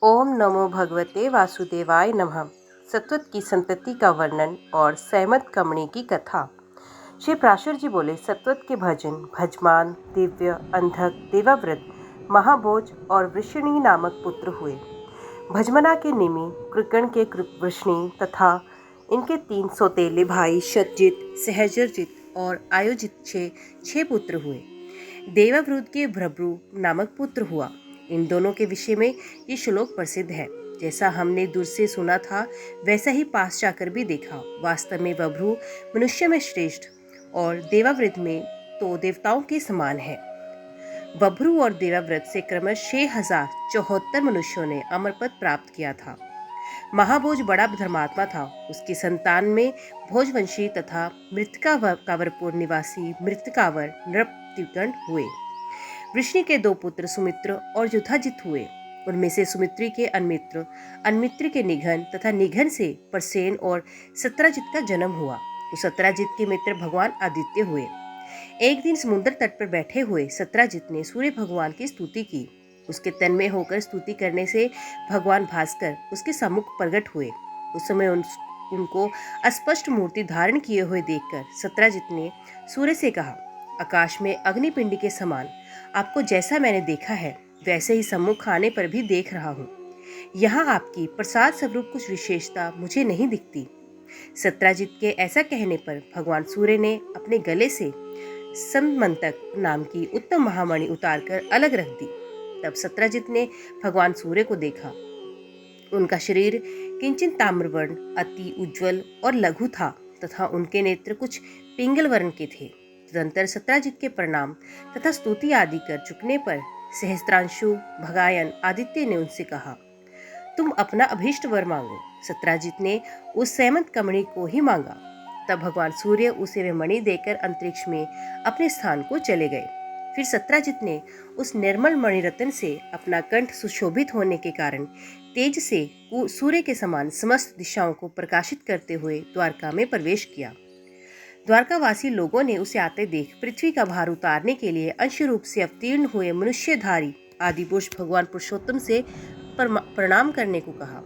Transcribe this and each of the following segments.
ओम नमो भगवते वासुदेवाय नमः। सत्वत की संतति का वर्णन और सहमत कमणी की कथा। श्री प्राशुर जी बोले, सत्वत के भजन भजमान, दिव्य, अंधक, देवाव्रत, महाभोज और वृषणी नामक पुत्र हुए। भजमना के निमि, कृकण के वृषणी तथा इनके 3 सौतेले भाई शतजित, सहजरजित और आयोजित छह पुत्र हुए। देवावृत के भ्रभ्रु नामक पुत्र हुआ। इन दोनों के विषय में ये श्लोक प्रसिद्ध है। जैसा हमने दूर से सुना था वैसा ही पास जाकर भी देखा। वास्तव में बभ्रु मनुष्य में श्रेष्ठ और देवावृत में तो देवताओं के समान है। बभ्रु और देवाव्रत से क्रमश 6074 मनुष्यों ने अमर पद प्राप्त किया था। महाभोज बड़ा धर्मात्मा था। उसकी संतान में भोजवंशी तथा मृतकावरपुर निवासी मृतकावर नृपतिगण हुए। वृष्णि के 2 पुत्र सुमित्र और युधाजित हुए। उनमें से सुमित्री के अनमित्र, अनमित्र के निघन तथा निघन से परसेन और सत्राजित का जन्म हुआ। तो सत्राजित के मित्र भगवान आदित्य हुए। एक दिन समुद्र तट पर बैठे हुए सत्राजित ने सूर्य भगवान की स्तुति की। उसके तन में होकर स्तुति करने से भगवान भास्कर उसके सम्मुख प्रकट हुए। उस समय उनको अस्पष्ट मूर्ति धारण किए हुए देखकर सत्राजित ने सूर्य से कहा, आकाश में अग्निपिंड के समान आपको जैसा मैंने देखा है वैसे ही सम्मुख आने पर भी देख रहा हूँ। यहाँ आपकी प्रसाद स्वरूप कुछ विशेषता मुझे नहीं दिखती। सत्राजित के ऐसा कहने पर भगवान सूर्य ने अपने गले से समंतक नाम की उत्तम महामणि उतारकर अलग रख दी। तब सत्राजित ने भगवान सूर्य को देखा। उनका शरीर किंचित ताम्रवर्ण, अति उज्ज्वल और लघु था तथा उनके नेत्र कुछ पिंगल वर्ण के थे। तदंतर सत्राजित के प्रणाम तथा स्तुति आदि कर चुकने पर सहस्त्रांशु भगायन आदित्य ने उनसे कहा, तुम अपना अभीष्ट वर मांगो। सत्राजित ने उस सहमत कमणी को ही मांगा। तब भगवान सूर्य उसे वे मणि देकर अंतरिक्ष में अपने स्थान को चले गए। फिर सत्राजित ने उस निर्मल मणिरत्न से अपना कंठ सुशोभित होने के कारण तेज से सूर्य के समान समस्त दिशाओं को प्रकाशित करते हुए द्वारका में प्रवेश किया। द्वारकावासी लोगों ने उसे आते देख पृथ्वी का भार उतारने के लिए अंश रूप से अवतीर्ण हुए मनुष्यधारी आदि पुरुष भगवान पुरुषोत्तम से प्रणाम करने को कहा।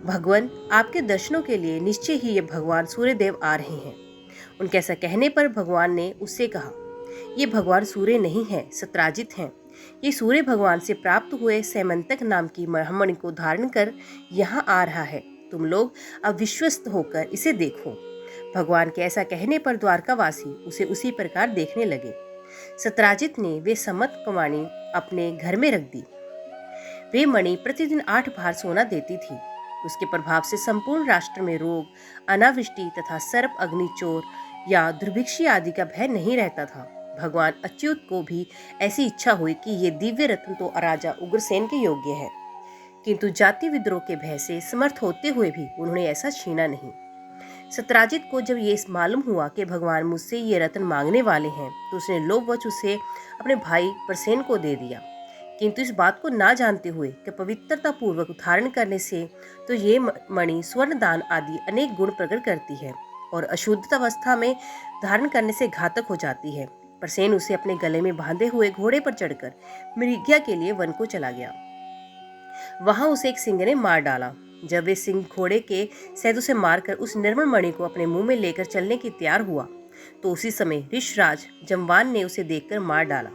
भगवान, आपके दर्शनों के लिए निश्चय ही ये भगवान सूर्यदेव आ रहे हैं। उनके ऐसा कहने पर भगवान ने उससे कहा, ये भगवान सूर्य नहीं है, सत्राजित हैं। ये सूर्य भगवान से प्राप्त हुए सैमंतक नाम की महामणि को धारण कर यहाँ आ रहा है। तुम लोग अब विश्वस्त होकर इसे देखो। भगवान के ऐसा कहने पर द्वारकावासी उसे उसी प्रकार देखने लगे। सत्राजित ने वे सम्मत कमानी अपने घर में रख दी। वे मणि प्रतिदिन 8 भार सोना देती थी। उसके प्रभाव से संपूर्ण राष्ट्र में रोग, अनावृष्टि तथा सर्प, अग्निचोर या दुर्भिक्षी आदि का भय नहीं रहता था। भगवान अच्युत को भी ऐसी इच्छा हुई कि ये दिव्य रत्न तो राजा उग्रसेन के योग्य है, किंतु जाति विद्रोह के भय से समर्थ होते हुए भी उन्होंने ऐसा छीना नहीं। सत्राजित को जब ये मालूम हुआ कि भगवान मुझसे ये रत्न मांगने वाले हैं तो उसने लोभवश उसे अपने भाई प्रसेन को दे दिया। किंतु इस बात को ना जानते हुए कि पवित्रता पूर्वक धारण करने से तो ये मणि स्वर्ण दान आदि अनेक गुण प्रकट करती है और अशुद्ध अवस्था में धारण करने से घातक हो जाती है। प्रसेन उसे अपने गले में बांधे हुए घोड़े पर चढ़कर मृग्या के लिए वन को चला गया। वहां उसे एक सिंह ने मार डाला। जब वे सिंह घोड़े के सैदों से मारकर उस निर्मल मणि को अपने मुंह में लेकर चलने की तैयार हुआ तो उसी समय ऋषराज जमवान ने उसे देखकर मार डाला।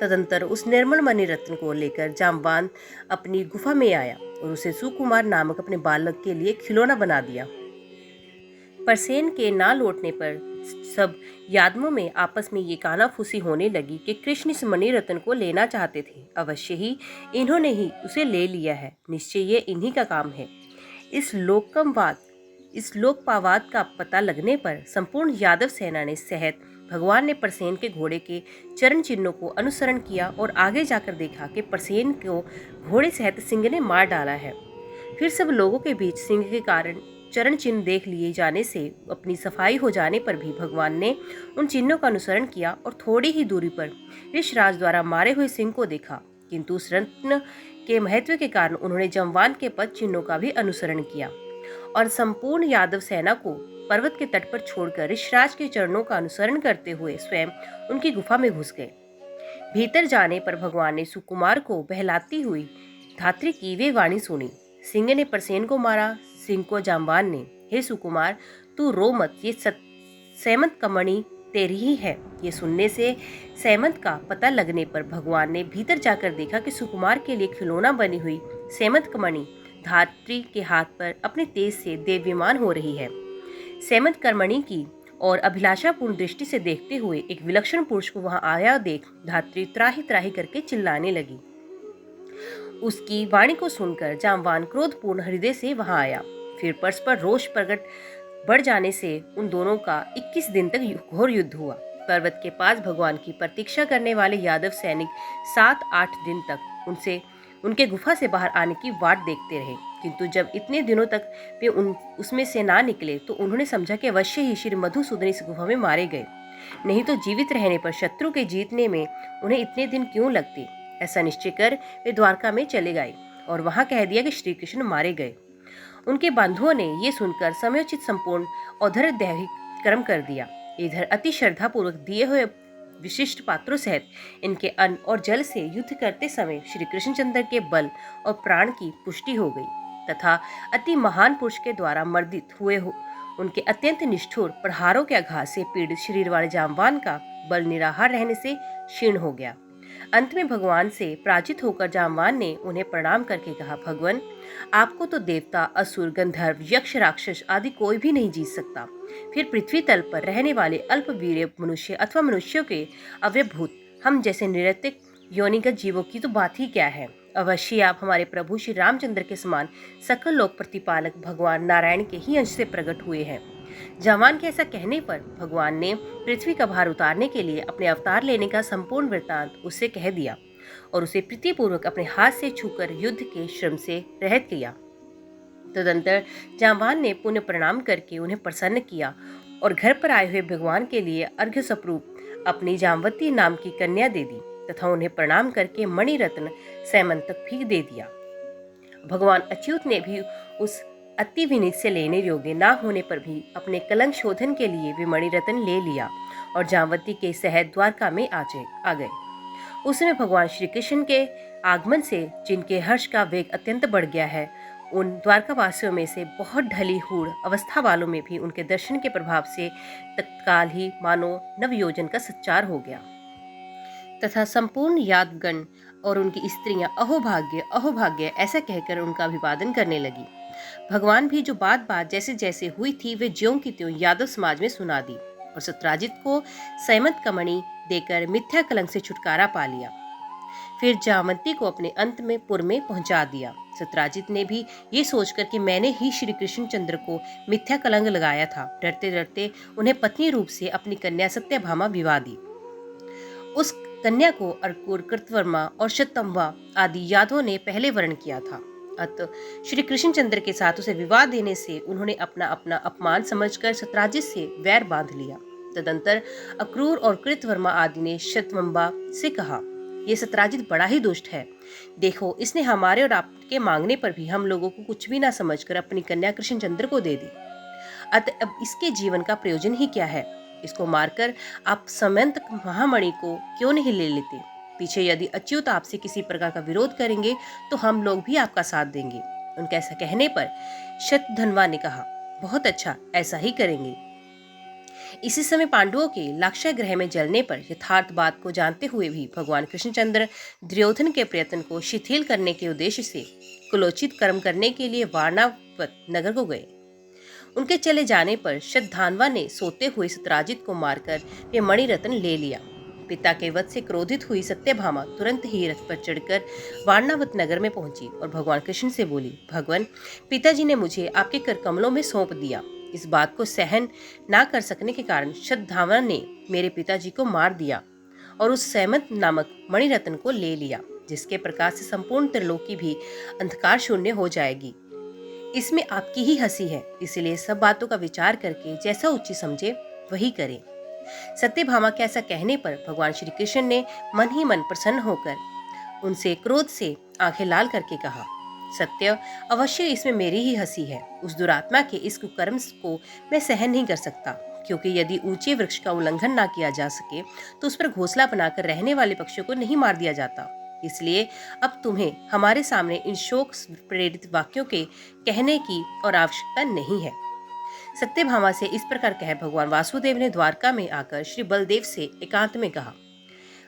तदंतर उस निर्मल मणि रत्न को लेकर जामवान अपनी गुफा में आया और उसे सुकुमार नामक अपने बालक के लिए खिलौना बना दिया। परसेन के ना लौटने पर सब यादवों में आपस में ये कानाफूसी होने लगी कि कृष्ण इस मणि रत्न को लेना चाहते थे। अवश्य ही इन्होंने ही उसे ले लिया है। निश्चय ये इन्हीं का काम है। इस लोकपावाद का पता लगने पर संपूर्ण यादव सेना ने सहित भगवान ने परसेन के घोड़े के चरण चिन्हों को अनुसरण किया और आगे जाकर देखा कि परसेन को घोड़े सहित सिंह ने मार डाला है। फिर सब लोगों के बीच सिंह के कारण चरण चिन्ह देख लिए जाने से अपनी सफाई हो जाने पर भी भगवान ने उन चिन्हों का अनुसरण किया और थोड़ी ही दूरी पर ऋषराज द्वारा मारे हुए सिंह को देखा। किंतु उस रत्न के महत्व के कारण उन्होंने जमवान के पद चिन्हों का भी अनुसरण किया और संपूर्ण यादव सेना को पर्वत के तट पर छोड़कर ऋषराज के चरणों का अनुसरण करते हुए स्वयं उनकी गुफा में घुस गए। भीतर जाने पर भगवान ने सुकुमार को बहलाती हुई धात्री की वे वाणी सुनी। सिंह ने परसेन को मारा। सिंह को जाम्बान ने, हे सुकुमार तू रो मत, ये सैमंत कमणी तेरी ही है। ये सुनने से सैमंत का पता लगने पर भगवान ने भीतर जाकर देखा कि सुकुमार के लिए खिलौना बनी हुई सैमंत कमणी धात्री के हाथ पर अपने तेज से देव्यमान हो रही है। सैमंत कर्मणी की और अभिलाषापूर्ण दृष्टि से देखते हुए एक विलक्षण पुरुष को वहां आया देख धात्री त्राही त्राही करके चिल्लाने लगी। उसकी वाणी को सुनकर जाम्बान क्रोधपूर्ण हृदय से वहां आया। फिर परस्पर रोष प्रकट बढ़ जाने से उन दोनों का 21 दिन तक घोर युद्ध हुआ। पर्वत के पास भगवान की प्रतीक्षा करने वाले यादव सैनिक 7-8 दिन तक उनके गुफा से बाहर आने की वाट देखते रहे, किंतु जब इतने दिनों तक वे उसमें से ना निकले तो उन्होंने समझा कि अवश्य ही श्री मधुसूदन इस गुफा में मारे गए, नहीं तो जीवित रहने पर शत्रु के जीतने में उन्हें इतने दिन क्यों लगते। ऐसा निश्चय कर वे द्वारका में चले गए और वहां कह दिया कि श्री कृष्ण मारे गए। उनके बंधुओं ने ये सुनकर समयोचित संपूर्ण औधर दैहिक कर्म कर दिया। इधर अति श्रद्धा पूर्वक दिए हुए विशिष्ट पात्रों सहित इनके अन्न और जल से युद्ध करते समय श्री कृष्णचंद्र के बल और प्राण की पुष्टि हो गई तथा अति महान पुरुष के द्वारा मर्दित हुए उनके अत्यंत निष्ठुर प्रहारों के आघात से पीड़ित शरीर वाले जाम्बान का बल निराहार रहने से क्षीण हो गया। अंत में भगवान से पराजित होकर जाम्बान ने उन्हें प्रणाम करके कहा, भगवान आपको तो देवता, असुर, गंधर्व, यक्ष, राक्षस आदि कोई भी नहीं जीत सकता। फिर पृथ्वी तल पर रहने वाले अल्पवीर्य मनुष्य अथवा मनुष्यों के अव्यभूत हम जैसे निरतिक योनिगत जीवों की तो बात ही क्या है। अवश्य आप हमारे प्रभु श्री रामचंद्र के समान सकल लोक प्रतिपालक भगवान नारायण के ही अंश से प्रकट हुए हैं। जाम्बान के ऐसा कहने पर भगवान ने पृथ्वी का भार उतारने के लिए अपने अवतार लेने का संपूर्ण वृत्तांत उससे कह दिया और उसे प्रीतिपूर्वक अपने हाथ से छूकर युद्ध के श्रम से रहित किया। तदंतर जाम्बान ने पुण्य प्रणाम करके उन्हें प्रसन्न किया और घर पर आए हुए भगवान के लिए अर्घ्य स्वरूप अपनी जाम्बवती नाम की कन्या दे दी तथा उन्हें प्रणाम करके मणिरत्न सैमंतक भी दे दिया। भगवान अच्युत ने भी उस अति विनीत से लेने योग्य ना होने पर भी अपने कलंक शोधन के लिए वे मणिरत्न ले लिया और जाम्बवती के सहित द्वारका में आ गए। उस समय भगवान श्री कृष्ण के आगमन से जिनके हर्ष का वेग अत्यंत बढ़ गया है, उन द्वारकावासियों में से बहुत ढली हूड़ अवस्था वालों में भी उनके दर्शन के प्रभाव से तत्काल ही मानो नवयोजन का संचार हो गया तथा संपूर्ण यादवगण और उनकी स्त्रियां अहोभाग्य अहोभाग्य ऐसा कहकर उनका अभिवादन करने लगी। भगवान भी जो बात बात जैसे जैसे हुई थी वे ज्यों की त्यों यादव समाज में सुना दी और सत्राजित को सैमंत कमणी देकर मिथ्या कलंक से छुटकारा पा लिया। फिर जामवंती को अपने अंत में पुर में पहुंचा दिया। सत्राजित ने भी ये सोचकर कि मैंने ही श्री कृष्णचंद्र को मिथ्या कलंक लगाया था, डरते डरते उन्हें पत्नी रूप से अपनी कन्या सत्यभामा विवाह दी। उस कन्या को अर्कुर, कृतवर्मा और शतंबा आदि यादवों ने पहले वर्ण किया था। अतः श्री कृष्णचंद्र के साथ उसे विवाह देने से उन्होंने अपना अपना अपमान समझकर सत्राजित से वैर बांध लिया। तदंतर अक्रूर और कृतवर्मा आदि ने शतवंबा से कहा, ये सत्राजित बड़ा ही दुष्ट है। देखो, इसने हमारे और आपके मांगने पर भी हम लोगों को कुछ भी ना समझकर अपनी कन्या कृष्णचंद्र को दे दी। अतः अब इसके जीवन का प्रयोजन ही क्या है? इसको मारकर आप समंत महामणि को क्यों नहीं ले लेते? पीछे यदि अच्युत आपसे किसी प्रकार का विरोध करेंगे तो हम लोग भी आपका साथ देंगे। उनके ऐसा कहने पर शतधन्वा ने कहा, बहुत अच्छा, ऐसा ही करेंगे। इसी समय पांडवों के लाक्षागृह में जलने पर यथार्थ बात को जानते हुए भी भगवान कृष्णचंद्र दुर्योधन के प्रयत्न को शिथिल करने के उद्देश्य से कुलोचित कर्म करने के लिए वारणावत नगर को गए। उनके चले जाने पर शतधानवा ने सोते हुए सत्राजित को मारकर वे मणिरत्न ले लिया। पिता के वध से क्रोधित हुई सत्यभामा तुरंत ही रथ पर चढ़कर वारणावत नगर में पहुंची और भगवान कृष्ण से बोली, भगवान, पिताजी ने मुझे आपके कर कमलों में सौंप दिया। इस बात को सहन ना कर सकने के कारण शतधानवा ने मेरे पिताजी को मार दिया और उस सैमंत नामक मणिरत्न को ले लिया, जिसके प्रकाश से संपूर्ण त्रिलोकी भी अंधकार शून्य हो जाएगी। इसमें आपकी ही हंसी है, इसलिए सब बातों का विचार करके जैसा उचित समझे वही करें। सत्यभामा के ऐसा कहने पर भगवान श्री कृष्ण ने मन ही मन प्रसन्न होकर उनसे क्रोध से आंखें लाल करके कहा, सत्य, अवश्य इसमें मेरी ही हंसी है। उस दुरात्मा के इस कुकर्म को मैं सहन नहीं कर सकता, क्योंकि यदि ऊंचे वृक्ष का उल्लंघन ना किया जा सके तो उस पर घोंसला बनाकर रहने वाले पक्षियों को नहीं मार दिया जाता। इसलिए अब तुम्हें हमारे सामने इन शोक प्रेरित वाक्यों के कहने की और आवश्यकता नहीं है। सत्यभामा से इस प्रकार कह भगवान वासुदेव ने द्वारका में आकर श्री बलदेव से एकांत में कहा,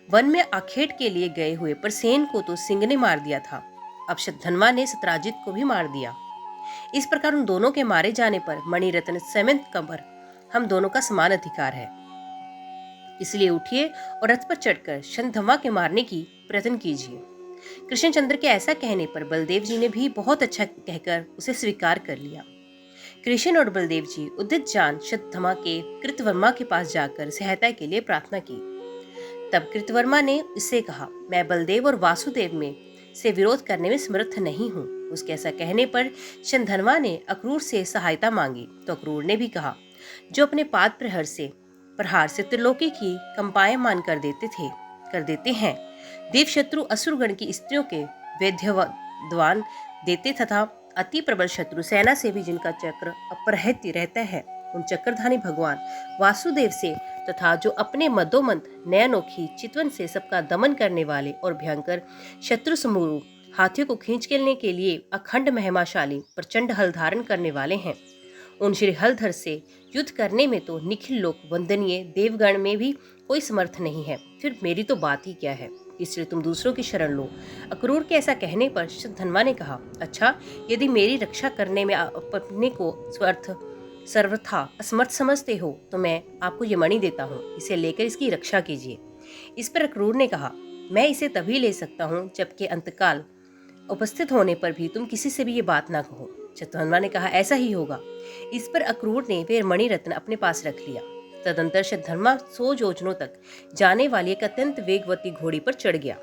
वन में आखेट के लिए गए हुए प्रसेन को तो सिंह ने मार दिया था, अब शतधन्वा ने सत्राजित को भी मार दिया। इस प्रकार उन दोनों के मारे जाने पर मणिरत्न सैमंत कंवर हम दोनों का समान अधिकार है। इसलिए उठिए और रथ पर चढ़कर शतधन्वा के मारने की प्रयत्न कीजिए। कृष्णचंद्र के ऐसा कहने पर बलदेव जी ने भी बहुत अच्छा कहकर उसे स्वीकार कर लिया। कृष्ण और बलदेव जी उदित जान शतधन्वा के कृतवर्मा के पास जाकर सहायता के लिए प्रार्थना की। तब कृतवर्मा ने इससे कहा, मैं बलदेव और वासुदेव में से विरोध करने में समर्थ नहीं हूँ। उसके ऐसा कहने पर शतधन्वा ने अक्रूर से सहायता मांगी तो अक्रूर ने भी कहा, जो अपने पाद प्रहार से त्रिलोकी की कंपायमान कर देते हैं, देव शत्रु असुरगण की स्त्रियों के वैध्यवान देते तथा अति प्रबल शत्रु सेना से भी जिनका चक्र अपहृत रहता है, उन चक्रधानी भगवान वासुदेव से तथा जो अपने मदोमंत नयनोखी चितवन से सबका दमन करने वाले और भयंकर शत्रु समूह हाथियों को खींच लेने के लिए अखंड महिमाशाली प्रचंड हल धारण करने वाले हैं, उन श्री हलधर से युद्ध करने में तो निखिल लोक वंदनीय देवगण में भी कोई समर्थ नहीं है, फिर मेरी तो बात ही क्या है, इसलिए तुम दूसरों की शरण लो। अक्रूर के ऐसा कहने पर शतधन्वा ने कहा, अच्छा, यदि मेरी रक्षा करने में अपने को सर्वथा असमर्थ समझते हो तो मैं आपको ये मणि देता हूँ, इसे लेकर इसकी रक्षा कीजिए। इस पर अक्रूर ने कहा, मैं इसे तभी ले सकता हूँ जबकि अंतकाल उपस्थित होने पर भी तुम किसी से भी ये बात ना कहो। शतधन्वा ने कहा, ऐसा ही होगा। इस पर अक्रूर ने वे मणिरत्न अपने पास रख लिया। तदंतर शतधन्वा 100 योजनों तक जाने वाली एक अत्यंत वेगवती घोड़ी पर चढ़ गया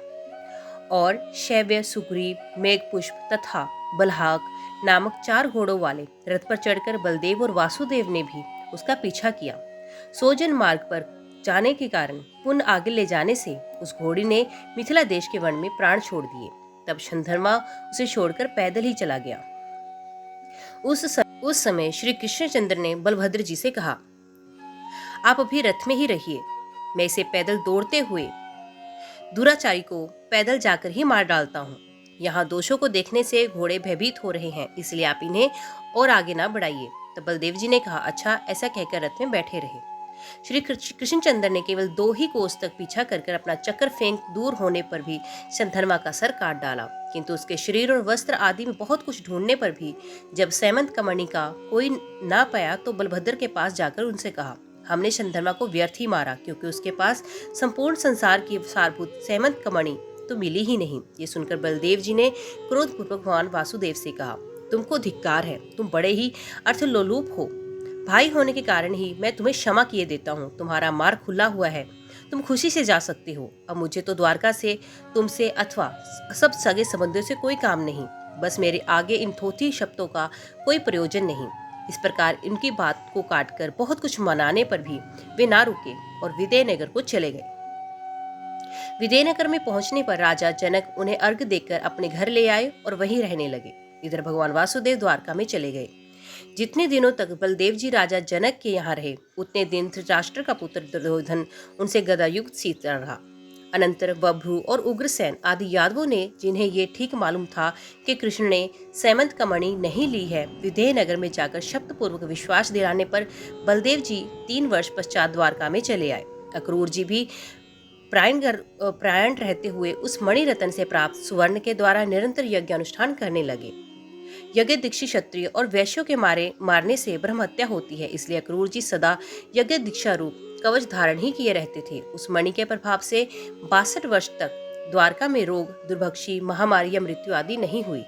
और शैव्य, सुग्रीव, मेघपुष्प तथा बलहाक नामक 4 घोड़ों वाले रथ पर चढ़कर बलदेव और वासुदेव ने भी उसका पीछा किया। 100 जन मार्ग पर जाने के कारण पुनः आगे ले जाने से उस घोड़ी ने मिथिला देश के वन में प्राण छोड़ दिए। तब शतधन्वा उसे छोड़कर पैदल ही चला गया। उस समय श्री कृष्णचंद्र ने बलभद्र जी से कहा, आप अभी रथ में ही रहिए, मैं इसे पैदल दौड़ते हुए दुराचारी को पैदल जाकर ही मार डालता हूँ। यहाँ दोषों को देखने से घोड़े भयभीत हो रहे हैं, इसलिए आप इन्हें और आगे ना बढ़ाइए। तब बलदेव जी ने कहा, अच्छा, ऐसा कहकर रथ में बैठे रहे। श्री कृष्णचंद्र ने केवल 2 ही कोस तक पीछा कर अपना चक्र फेंक दूर होने पर भी शतधन्वा का सर काट डाला, किंतु उसके शरीर और वस्त्र आदि में बहुत कुछ ढूंढने पर भी जब सैमंत कमणि का कोई ना पाया तो बलभद्र के पास जाकर उनसे कहा, हमने शतधन्वा को व्यर्थ ही मारा, क्योंकि उसके पास संपूर्ण संसार की सारभूत सैमंत कमणि तो मिली ही नहीं। ये सुनकर बलदेव जी ने क्रोधपूर्वक भगवान वासुदेव से कहा, तुमको धिक्कार है, तुम बड़े ही अर्थलोलुप हो। भाई होने के कारण ही मैं तुम्हें क्षमा किए देता हूँ, तुम्हारा मार्ग खुला हुआ है, तुम खुशी से जा सकते हो। अब मुझे तो द्वारका से, तुमसे अथवा सब सगे संबंधियों से कोई काम नहीं, बस मेरे आगे इन थोथी शब्दों का कोई प्रयोजन नहीं। इस प्रकार इनकी बात को काटकर बहुत कुछ मनाने पर भी वे ना रुके और विजयनगर को चले गए। विजयनगर में पहुंचने पर राजा जनक उन्हें अर्घ देकर अपने घर ले आए और वहीं रहने लगे। इधर भगवान वासुदेव द्वारका में चले गए। जितने दिनों तक बलदेव जी राजा जनक के यहाँ रहे, उतने दिन धृतराष्ट्र का पुत्र दुर्योधन उनसे गदायुक्त सीता रहा। अनंतर बभ्रू और उग्रसेन आदि यादवों ने, जिन्हें ये ठीक मालूम था कि कृष्ण ने सैमंत कमणि नहीं ली है, विजयनगर में जाकर शब्दपूर्वक विश्वास दिलाने पर बलदेव जी 3 वर्ष पश्चात द्वारका में चले आए। अक्रूर जी भी प्रायण रहते हुए उस मणिरत्न से प्राप्त सुवर्ण के द्वारा निरंतर यज्ञ अनुष्ठान करने लगे। यज्ञ दीक्षित क्षत्रिय और वैश्यों के मारने से ब्रह्म हत्या होती है, इसलिए अक्रूर जी सदा यज्ञ दीक्षा रूप कवच धारण ही किए रहते थे। उस मणि के प्रभाव से 62 वर्ष तक द्वारका में रोग, दुर्भक्षी, महामारी या मृत्यु आदि नहीं हुई।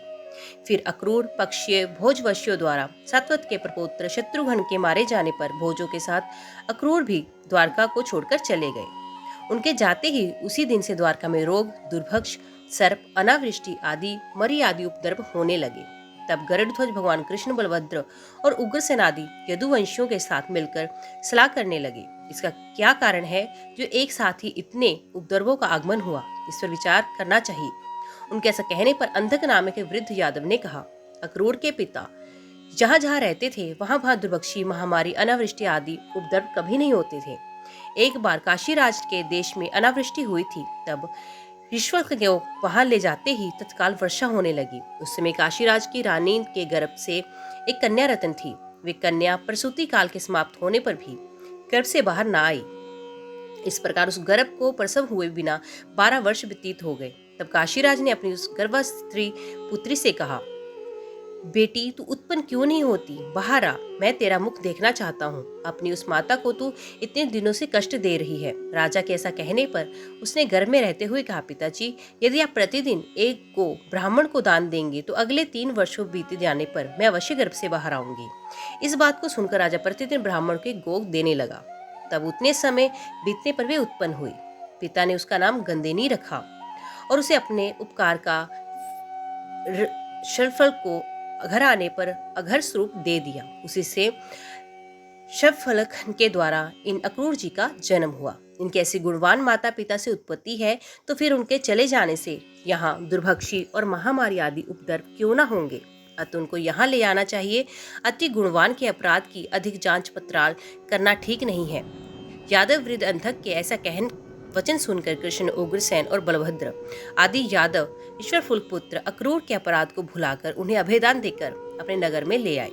फिर अक्रूर पक्षीय भोजवश्यों द्वारा सात्वत के प्रपौत्र शत्रुघ्न के मारे जाने पर भोजों के साथ अक्रूर भी द्वारका को छोड़कर चले गए। उनके जाते ही उसी दिन से द्वारका में रोग, दुर्भक्ष, सर्प, अनावृष्टि आदि मरी आदि उपद्रव होने लगे। तब गरुड़ध्वज भगवान कृष्ण, बलभद्र और उग्रसेन आदि यदुवंशियों के साथ मिलकर सलाह करने लगे। इसका क्या कारण है जो एक साथ ही इतने उपद्रवों का आगमन हुआ, इस पर विचार करना चाहिए। उनके ऐसा कहने पर अंधक नामक एक वृद्ध यादव ने कहा, अक्रूर के पिता जहाँ जहाँ रहते थे वहाँ वहाँ दुर्भक्षी, महामारी, अनावृष्टि आदि उपद्रव कभी नहीं होते थे। एक बार काशी राज के देश में अनावृष्टि हुई थी। तब ईश्वर को वहां ले जाते ही तत्काल वर्षा होने लगी। उस समय काशीराज की रानी के गर्भ से एक कन्या रतन थी। वे कन्या प्रसूति काल के समाप्त होने पर भी गर्भ से बाहर ना आई। इस प्रकार उस गर्भ को प्रसव हुए बिना 12 वर्ष व्यतीत हो गए। तब काशीराज ने अपनी उस गर्भस्त्री पुत्री से कहा, बेटी तू उत्पन्न क्यों नहीं होती, बाहर आ, मैं तेरा मुख देखना चाहता हूँ। अपनी उस माता को तू इतने दिनों से कष्ट दे रही है। राजा के ऐसा कहने पर उसने गर्भ में रहते हुए कहा, पिताजी यदि आप प्रतिदिन एक गो ब्राह्मण को दान देंगे तो अगले 3 वर्षों बीते जाने पर मैं अवश्य गर्भ से बाहर आऊंगी। इस बात को सुनकर राजा प्रतिदिन ब्राह्मण के गो देने लगा। तब उतने समय बीतने पर वे उत्पन्न हुई। पिता ने उसका नाम गंदेनी रखा और उसे अपने उपकार का शरफल को घर आने पर अघर स्वरूप दे दिया। उसी से शरफलक के द्वारा इन अक्रूर जी का जन्म हुआ। इनके ऐसी गुणवान माता पिता से उत्पत्ति है तो फिर उनके चले जाने से यहाँ दुर्भक्षी और महामारी आदि उपद्रव क्यों न होंगे। अतः उनको यहाँ ले आना चाहिए। अति गुणवान के अपराध की अधिक जांच पड़ताल करना ठीक नहीं है। यादव वृद्ध अंधक के ऐसा कहन वचन सुनकर कृष्ण, उग्रसेन और बलभद्र आदि यादव ईश्वर फुल पुत्र अक्रूर के अपराध को भुलाकर उन्हें अभयदान देकर अपने नगर में ले आए।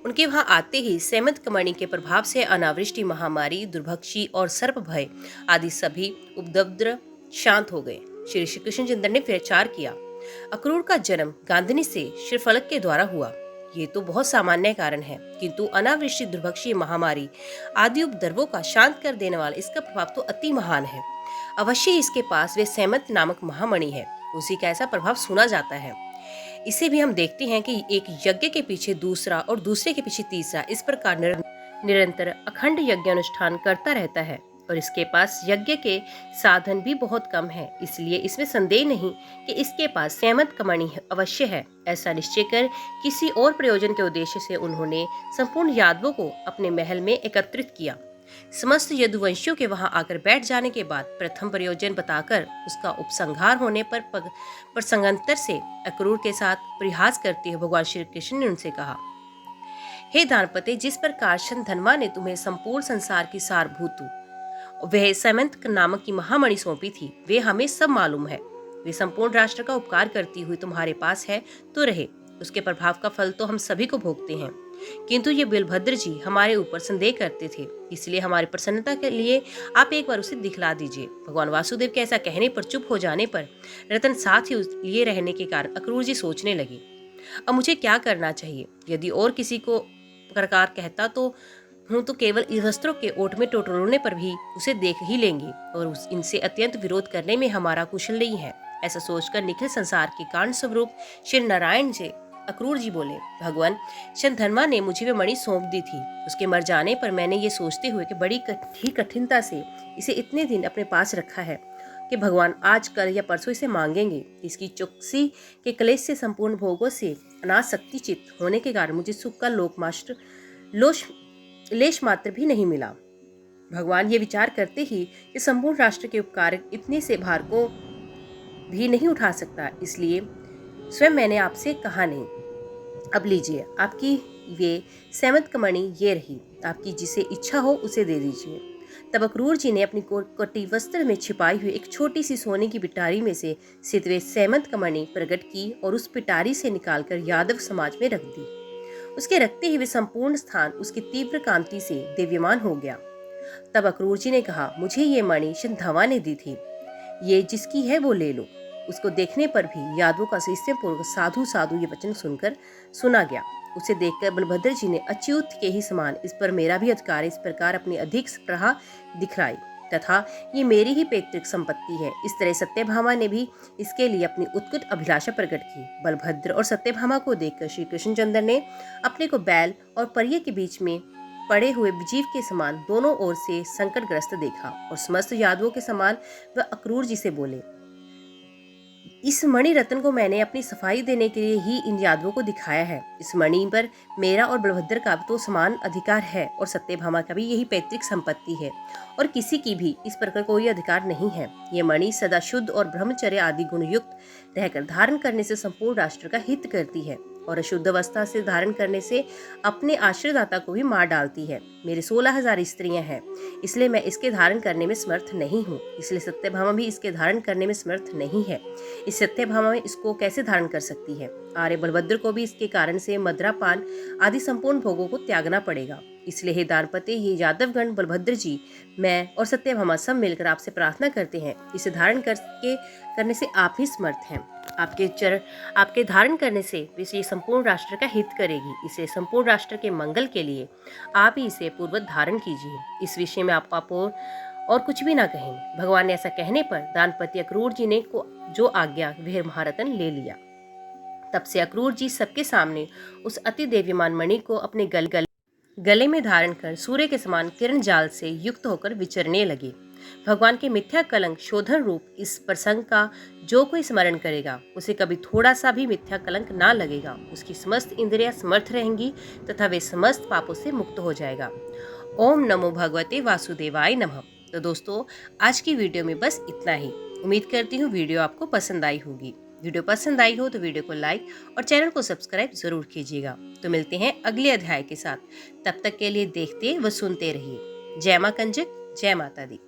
उनके वहां आते ही सैमंत कमणि के प्रभाव से अनावृष्टि, महामारी, दुर्भक्षी और सर्प भय आदि सभी उपद्रव शांत हो गए। श्री कृष्णचंद्र ने विचार किया, अक्रूर का जन्म गांधनी से श्रीफलक के द्वारा हुआ, ये तो बहुत सामान्य कारण है, किंतु अनावृष्टि, दुर्भक्षी, महामारी आदि उपद्रवों का शांत कर देने वाला इसका प्रभाव तो अति महान है। अवश्य इसके पास वे सैमंत नामक महामणि है, उसी का ऐसा प्रभाव सुना जाता है। इसे भी हम देखते हैं कि एक यज्ञ के पीछे दूसरा और दूसरे के पीछे तीसरा इस प्रकार निरंतर अखंड यज्ञ अनुष्ठान करता रहता है और इसके पास यज्ञ के साधन भी बहुत कम है। इसलिए इसमें संदेह नहीं कि इसके पास सैमंत कमणि अवश्य है। ऐसा निश्चय कर किसी और प्रयोजन के उद्देश्य से उन्होंने संपूर्ण यादवों को अपने महल में एकत्रित किया। समस्त यदुवंशियों के वहां आकर बैठ जाने के बाद प्रथम प्रयोजन बताकर उसका उपसंहार होने पर संगंतर से अक्रूर के साथ परिहास करते हुए भगवान श्री कृष्ण ने उनसे कहा, हे दानपते, जिस प्रकार शंधनवा ने तुम्हें संपूर्ण संसार की सारभूतु वह सैमंत नामक की महामणि सौंपी थी, वे हमें सब मालूम है। वे संपूर्ण राष्ट्र का उपकार करती हुई तुम्हारे पास है तो रहे, उसके प्रभाव का फल तो हम सभी को भोगते हैं। किंतु ये बलभद्र जी हमारे ऊपर संदेह करते थे, इसलिए हमारी प्रसन्नता के लिए आप एक बार उसे दिखला दीजिए। भगवान वासुदेव के ऐसा कहने पर चुप हो जाने पर रतन साथ ही लिए रहने के कारण अक्रूर जी सोचने लगे, अब मुझे क्या करना चाहिए। यदि और किसी को प्रकार कहता तो हूँ तो केवल इस वस्त्रों के ओट में टटोलने पर भी उसे देख ही लेंगे और इनसे अत्यंत विरोध करने में हमारा कुशल नहीं है। ऐसा सोचकर निखिल संसार के कारण स्वरूप श्री नारायण से अक्रूर जी बोले, भगवान शंधनवा ने मुझे वह मणि सौंप दी थी। उसके मर जाने पर मैंने ये सोचते हुए कि बड़ी ही कठिनता से इसे इतने दिन अपने पास रखा है कि भगवान आज कल या परसों इसे मांगेंगे। इसकी चौकसी के क्लेश से संपूर्ण भोगों से अनासक्ति चित्त होने के कारण मुझे सुख का लेश मात्र भी नहीं मिला। भगवान ये विचार करते ही कि संपूर्ण राष्ट्र के उपकार इतने से भार को भी नहीं उठा सकता, इसलिए स्वयं मैंने आपसे कहा नहीं। अब लीजिए, आपकी वे सैमंत कमणि ये रही, आपकी जिसे इच्छा हो उसे दे दीजिए। तब अक्रूर जी ने अपनी कटी वस्त्र में छिपाई हुई एक छोटी सी सोने की पिटारी में से सितवे सैमंत कमणि प्रकट की और उस पिटारी से निकालकर यादव समाज में रख दी। उसके रखते ही वे संपूर्ण स्थान उसकी तीव्र कांति से दिव्यमान हो गया। तब अक्रूर जी ने कहा, मुझे ये मणि शंधनवा ने दी थी, ये जिसकी है वो ले लो। उसको देखने पर भी यादवों का पूर्वक साधु साधु ये वचन सुनकर सुना गया। उसे देखकर बलभद्र जी ने अच्युत के ही समान इस पर मेरा भी अधिकार, इस प्रकार अपनी अधिक स्पृहा दिखलाई तथा ये मेरी ही पैतृक संपत्ति है। इस तरह सत्यभामा ने भी इसके लिए अपनी उत्कट अभिलाषा प्रकट की। बलभद्र और सत्यभामा को देखकर श्री कृष्णचंद्र ने अपने को बैल और परिये के बीच में पड़े हुए जीव के समान दोनों ओर से संकटग्रस्त देखा और समस्त यादवों के समान वह अक्रूर जी से बोले, इस मणि रत्न को मैंने अपनी सफाई देने के लिए ही इन यादवों को दिखाया है। इस मणि पर मेरा और बलभद्र का तो समान अधिकार है और सत्यभामा का भी यही पैतृक संपत्ति है और किसी की भी इस प्रकार कोई अधिकार नहीं है। ये मणि सदा शुद्ध और ब्रह्मचर्य आदि गुण युक्त रहकर धारण करने से संपूर्ण राष्ट्र का हित करती है। और अशुद्ध अवस्था से धारण करने से अपने आश्रयदाता को भी मार डालती है। मेरे 16,000 स्त्रियां हैं, इसलिए मैं इसके धारण करने में समर्थ नहीं हूँ। इसलिए सत्यभामा भी इसके धारण करने में समर्थ नहीं है। इस सत्यभामा में इसको कैसे धारण कर सकती है? आर्य बलभद्र को भी इसके कारण से मदिरापान आदि संपूर्ण भोगों को त्यागना पड़ेगा। इसलिए हे दानपते, ये यादवगण, बलभद्र जी, मैं और सत्यभामा सब मिलकर आपसे प्रार्थना करते हैं, इसे धारण करने से आप ही समर्थ हैं। आपके धारण करने से इसे संपूर्ण राष्ट्र का हित करेगी। इसे संपूर्ण राष्ट्र के मंगल के लिए आप ही इसे पूर्वत धारण कीजिए। इस विषय में आप और कुछ भी ना कहें। भगवान ने ऐसा कहने पर दानपति अक्रूर जी ने जो आज्ञा वह महारथन ले लिया। तब से अक्रूर जी सबके सामने उस अति देव्यमान मणि को अपने गले में धारण कर सूर्य के समान किरण जाल से युक्त होकर विचरने लगे। भगवान के मिथ्या कलंक शोधन रूप इस प्रसंग का जो कोई स्मरण करेगा, उसे कभी थोड़ा सा भी मिथ्या कलंक ना लगेगा। उसकी समस्त इंद्रियां समर्थ रहेंगी तथा वे समस्त पापों से मुक्त हो जाएगा। ओम नमो भगवते वासुदेवाय नमः। तो दोस्तों, आज की वीडियो में बस इतना ही। उम्मीद करती हूँ वीडियो आपको पसंद आई होगी। वीडियो पसंद आई हो तो वीडियो को लाइक और चैनल को सब्सक्राइब जरूर कीजिएगा। तो मिलते हैं अगले अध्याय के साथ। तब तक के लिए देखते व सुनते रहिए। जय मां कंजक, जय माता दी।